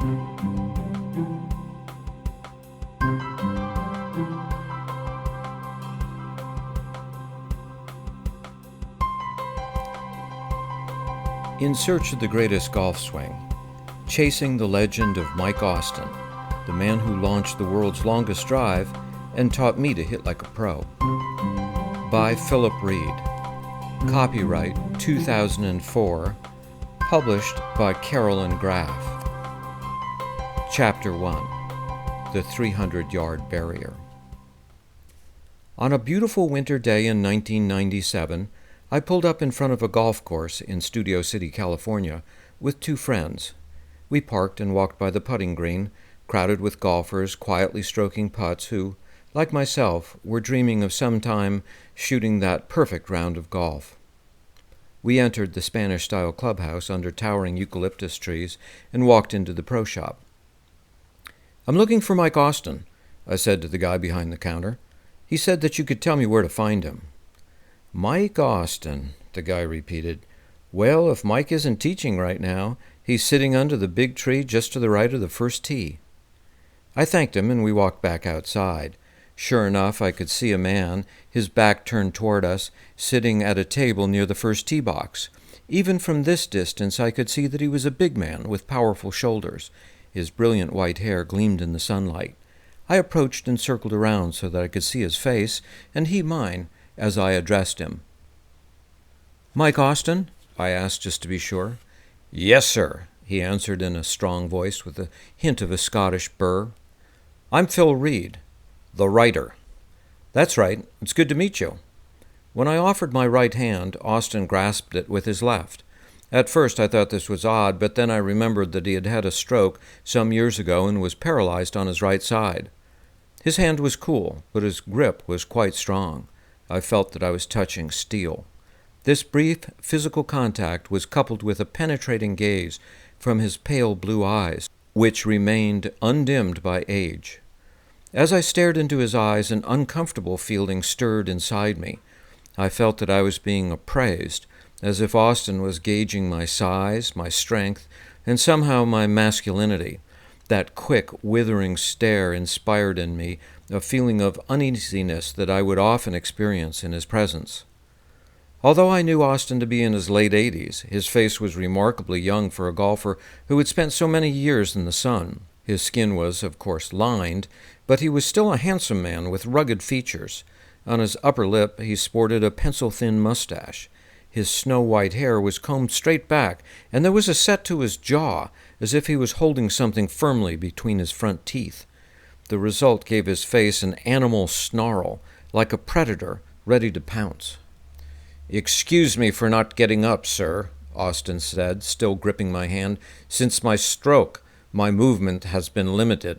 In Search of the Greatest Golf Swing, Chasing the Legend of Mike Austin, the man who launched the world's longest drive and taught me to hit like a pro. By Philip Reed. Copyright 2004. Published by Carolyn Graff. Chapter 1. The 300-Yard Barrier. On a beautiful winter day in 1997, I pulled up in front of a golf course in Studio City, California, with two friends. We parked and walked by the putting green, crowded with golfers quietly stroking putts who, like myself, were dreaming of sometime shooting that perfect round of golf. We entered the Spanish-style clubhouse under towering eucalyptus trees and walked into the pro shop. "I'm looking for Mike Austin," I said to the guy behind the counter. "He said that you could tell me where to find him." "Mike Austin," the guy repeated. "Well, if Mike isn't teaching right now, he's sitting under the big tree just to the right of the first tee." I thanked him and we walked back outside. Sure enough, I could see a man, his back turned toward us, sitting at a table near the first tee box. Even from this distance, I could see that he was a big man with powerful shoulders. His brilliant white hair gleamed in the sunlight. I approached and circled around so that I could see his face, and he mine, as I addressed him. "Mike Austin?" I asked just to be sure. "Yes, sir," he answered in a strong voice with a hint of a Scottish burr. "I'm Phil Reed, the writer." "That's right. It's good to meet you." When I offered my right hand, Austin grasped it with his left. At first I thought this was odd, but then I remembered that he had had a stroke some years ago and was paralyzed on his right side. His hand was cool, but his grip was quite strong. I felt that I was touching steel. This brief physical contact was coupled with a penetrating gaze from his pale blue eyes, which remained undimmed by age. As I stared into his eyes, an uncomfortable feeling stirred inside me. I felt that I was being appraised, as if Austin was gauging my size, my strength, and somehow my masculinity. That quick, withering stare inspired in me a feeling of uneasiness that I would often experience in his presence. Although I knew Austin to be in his late 80s, his face was remarkably young for a golfer who had spent so many years in the sun. His skin was, of course, lined, but he was still a handsome man with rugged features. On his upper lip he sported a pencil-thin mustache. His snow-white hair was combed straight back, and there was a set to his jaw, as if he was holding something firmly between his front teeth. The result gave his face an animal snarl, like a predator ready to pounce. "Excuse me for not getting up, sir," Austin said, still gripping my hand. "Since my stroke, my movement has been limited."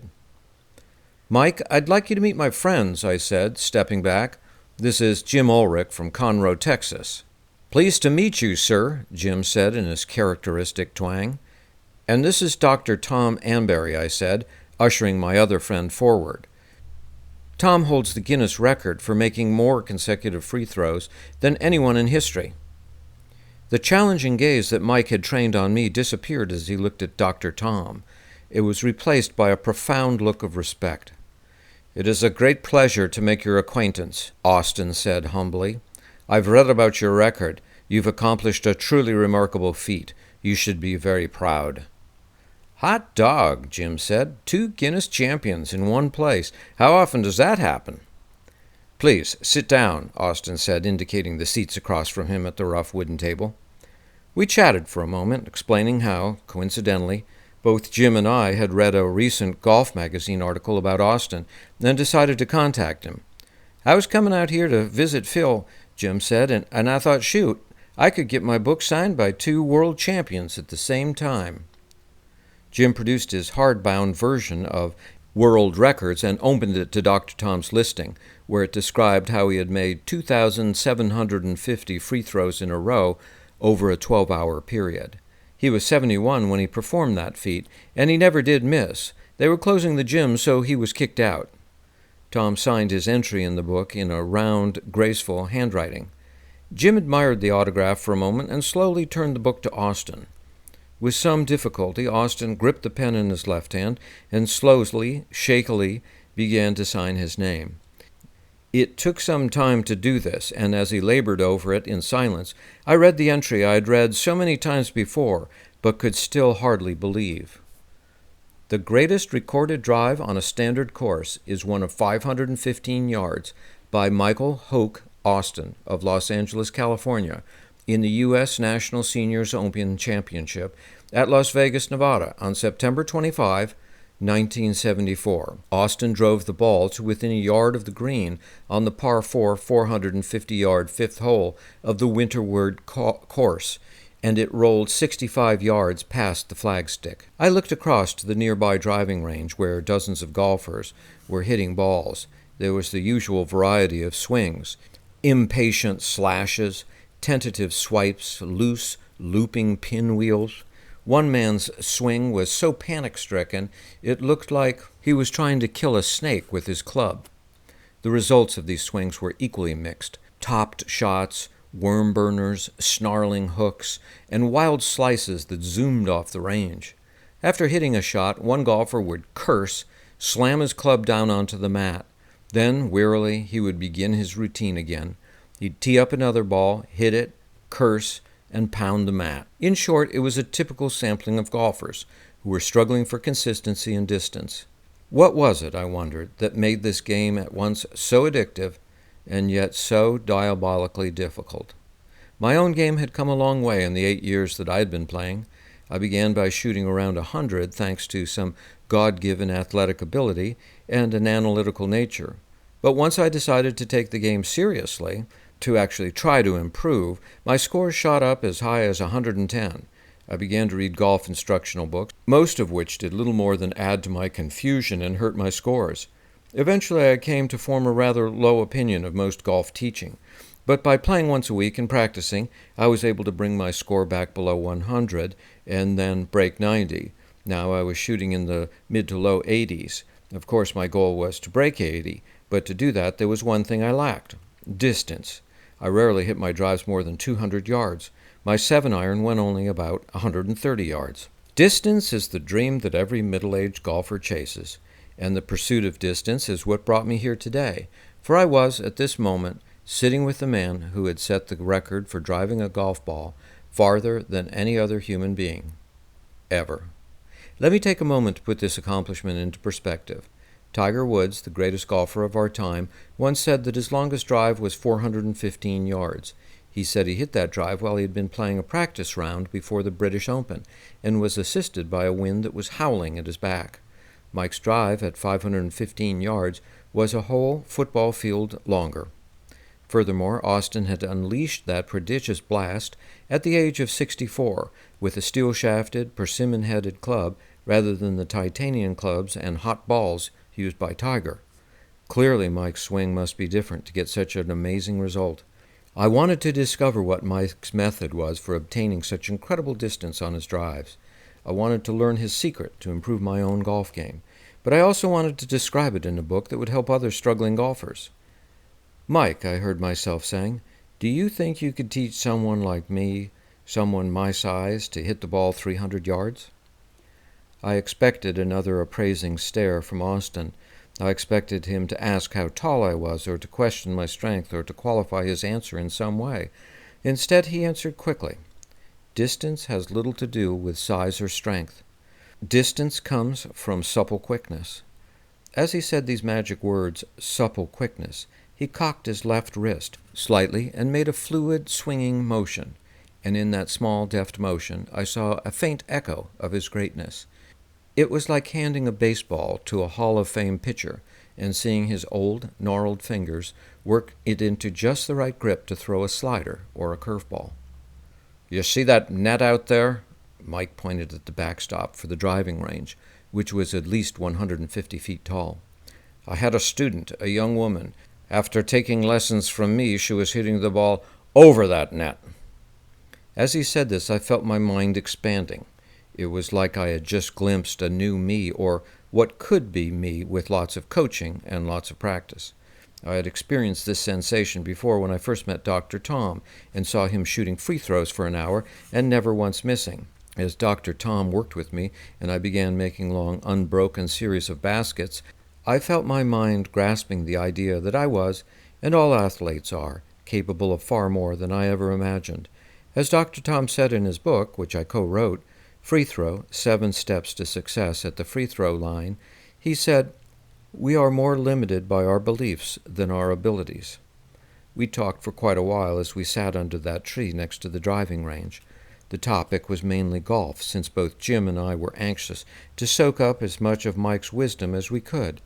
"Mike, I'd like you to meet my friends," I said, stepping back. "This is Jim Ulrich from Conroe, Texas." "Pleased to meet you, sir," Jim said in his characteristic twang. "And this is Dr. Tom Amberry," I said, ushering my other friend forward. Tom holds the Guinness record for making more consecutive free throws than anyone in history. The challenging gaze that Mike had trained on me disappeared as he looked at Dr. Tom. It was replaced by a profound look of respect. "It is a great pleasure to make your acquaintance," Austin said humbly. "I've read about your record. You've accomplished a truly remarkable feat. You should be very proud." "Hot dog," Jim said. "2 Guinness champions in one place. How often does that happen?" "Please, sit down," Austin said, indicating the seats across from him at the rough wooden table. We chatted for a moment, explaining how, coincidentally, both Jim and I had read a recent golf magazine article about Austin and decided to contact him. "I was coming out here to visit Phil," Jim said, and I thought, shoot, I could get my book signed by 2 world champions at the same time. Jim produced his hardbound version of World Records and opened it to Dr. Tom's listing, where it described how he had made 2,750 free throws in a row over a 12-hour period. He was 71 when he performed that feat, and he never did miss. They were closing the gym, so he was kicked out. Tom signed his entry in the book in a round, graceful handwriting. Jim admired the autograph for a moment and slowly turned the book to Austin. With some difficulty, Austin gripped the pen in his left hand and slowly, shakily, began to sign his name. It took some time to do this, and as he labored over it in silence, I read the entry I had read so many times before, but could still hardly believe. The greatest recorded drive on a standard course is one of 515 yards by Michael Hoke Austin of Los Angeles, California, in the U.S. National Seniors Open Championship at Las Vegas, Nevada, on September 25, 1974. Austin drove the ball to within a yard of the green on the par 4 450-yard fifth hole of the Winterward course, and it rolled 65 yards past the flagstick. I looked across to the nearby driving range where dozens of golfers were hitting balls. There was the usual variety of swings: impatient slashes, tentative swipes, loose, looping pinwheels. One man's swing was so panic-stricken it looked like he was trying to kill a snake with his club. The results of these swings were equally mixed: topped shots, worm burners, snarling hooks, and wild slices that zoomed off the range. After hitting a shot, one golfer would curse, slam his club down onto the mat. Then, wearily, he would begin his routine again. He'd tee up another ball, hit it, curse, and pound the mat. In short, it was a typical sampling of golfers who were struggling for consistency and distance. What was it, I wondered, that made this game at once so addictive and yet so diabolically difficult? My own game had come a long way in the 8 years that I had been playing. I began by shooting around 100 thanks to some God-given athletic ability and an analytical nature. But once I decided to take the game seriously, to actually try to improve, my scores shot up as high as 110. I began to read golf instructional books, most of which did little more than add to my confusion and hurt my scores. Eventually I came to form a rather low opinion of most golf teaching, but by playing once a week and practicing, I was able to bring my score back below 100 and then break 90. Now I was shooting in the mid to low 80s. Of course, my goal was to break 80, but to do that there was one thing I lacked: distance. I rarely hit my drives more than 200 yards. My 7-iron went only about 130 yards. Distance is the dream that every middle-aged golfer chases, and the pursuit of distance is what brought me here today, for I was, at this moment, sitting with the man who had set the record for driving a golf ball farther than any other human being, ever. Let me take a moment to put this accomplishment into perspective. Tiger Woods, the greatest golfer of our time, once said that his longest drive was 415 yards. He said he hit that drive while he had been playing a practice round before the British Open and was assisted by a wind that was howling at his back. Mike's drive at 515 yards was a whole football field longer. Furthermore, Austin had unleashed that prodigious blast at the age of 64 with a steel-shafted, persimmon-headed club rather than the titanium clubs and hot balls used by Tiger. Clearly, Mike's swing must be different to get such an amazing result. I wanted to discover what Mike's method was for obtaining such incredible distance on his drives. I wanted to learn his secret to improve my own golf game, but I also wanted to describe it in a book that would help other struggling golfers. "Mike," I heard myself saying, "do you think you could teach someone like me, someone my size, to hit the ball 300 yards? I expected another appraising stare from Austin. I expected him to ask how tall I was, or to question my strength, or to qualify his answer in some way. Instead, he answered quickly. Distance has little to do with size or strength. Distance comes from supple quickness. As he said these magic words, supple quickness, he cocked his left wrist slightly and made a fluid, swinging motion, and in that small, deft motion I saw a faint echo of his greatness. It was like handing a baseball to a Hall of Fame pitcher and seeing his old, gnarled fingers work it into just the right grip to throw a slider or a curveball. "You see that net out there?" Mike pointed at the backstop for the driving range, which was at least 150 feet tall. "I had a student, a young woman. After taking lessons from me, she was hitting the ball over that net." As he said this, I felt my mind expanding. It was like I had just glimpsed a new me, or what could be me with lots of coaching and lots of practice. I had experienced this sensation before when I first met Dr. Tom and saw him shooting free throws for an hour and never once missing. As Dr. Tom worked with me and I began making long, unbroken series of baskets, I felt my mind grasping the idea that I was, and all athletes are, capable of far more than I ever imagined. As Dr. Tom said in his book, which I co-wrote, Free Throw, 7 Steps to Success at the Free Throw Line, he said, "We are more limited by our beliefs than our abilities." We talked for quite a while as we sat under that tree next to the driving range. The topic was mainly golf, since both Jim and I were anxious to soak up as much of Mike's wisdom as we could.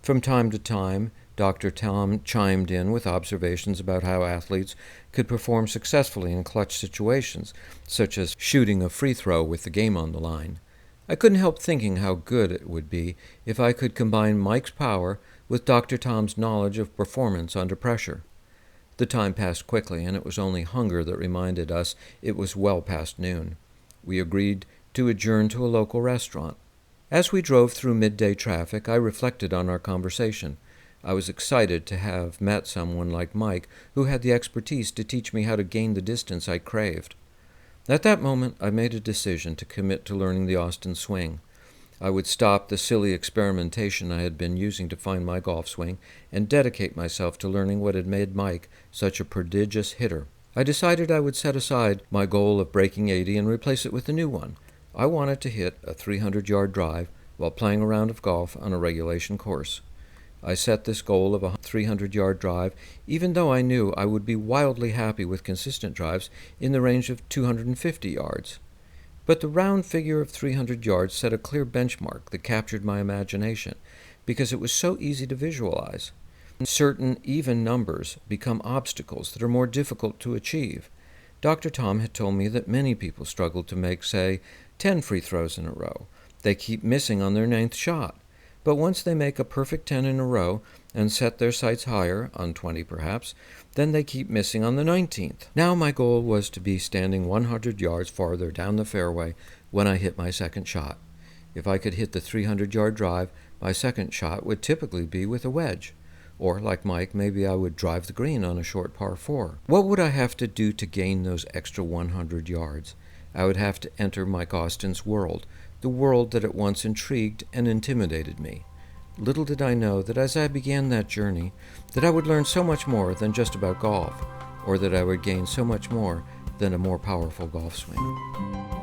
From time to time, Dr. Tom chimed in with observations about how athletes could perform successfully in clutch situations, such as shooting a free throw with the game on the line. I couldn't help thinking how good it would be if I could combine Mike's power with Dr. Tom's knowledge of performance under pressure. The time passed quickly, and it was only hunger that reminded us it was well past noon. We agreed to adjourn to a local restaurant. As we drove through midday traffic, I reflected on our conversation. I was excited to have met someone like Mike who had the expertise to teach me how to gain the distance I craved. At that moment, I made a decision to commit to learning the Austin swing. I would stop the silly experimentation I had been using to find my golf swing and dedicate myself to learning what had made Mike such a prodigious hitter. I decided I would set aside my goal of breaking 80 and replace it with a new one. I wanted to hit a 300-yard drive while playing a round of golf on a regulation course. I set this goal of a 300-yard drive, even though I knew I would be wildly happy with consistent drives in the range of 250 yards. But the round figure of 300 yards set a clear benchmark that captured my imagination, because it was so easy to visualize. Certain even numbers become obstacles that are more difficult to achieve. Dr. Tom had told me that many people struggle to make, say, 10 free throws in a row. They keep missing on their 9th shot. But once they make a perfect 10 in a row and set their sights higher, on 20 perhaps, then they keep missing on the 19th. Now my goal was to be standing 100 yards farther down the fairway when I hit my second shot. If I could hit the 300-yard drive, my second shot would typically be with a wedge. Or, like Mike, maybe I would drive the green on a short par 4. What would I have to do to gain those extra 100 yards? I would have to enter Mike Austin's world, the world that at once intrigued and intimidated me. Little did I know that as I began that journey, that I would learn so much more than just about golf, or that I would gain so much more than a more powerful golf swing.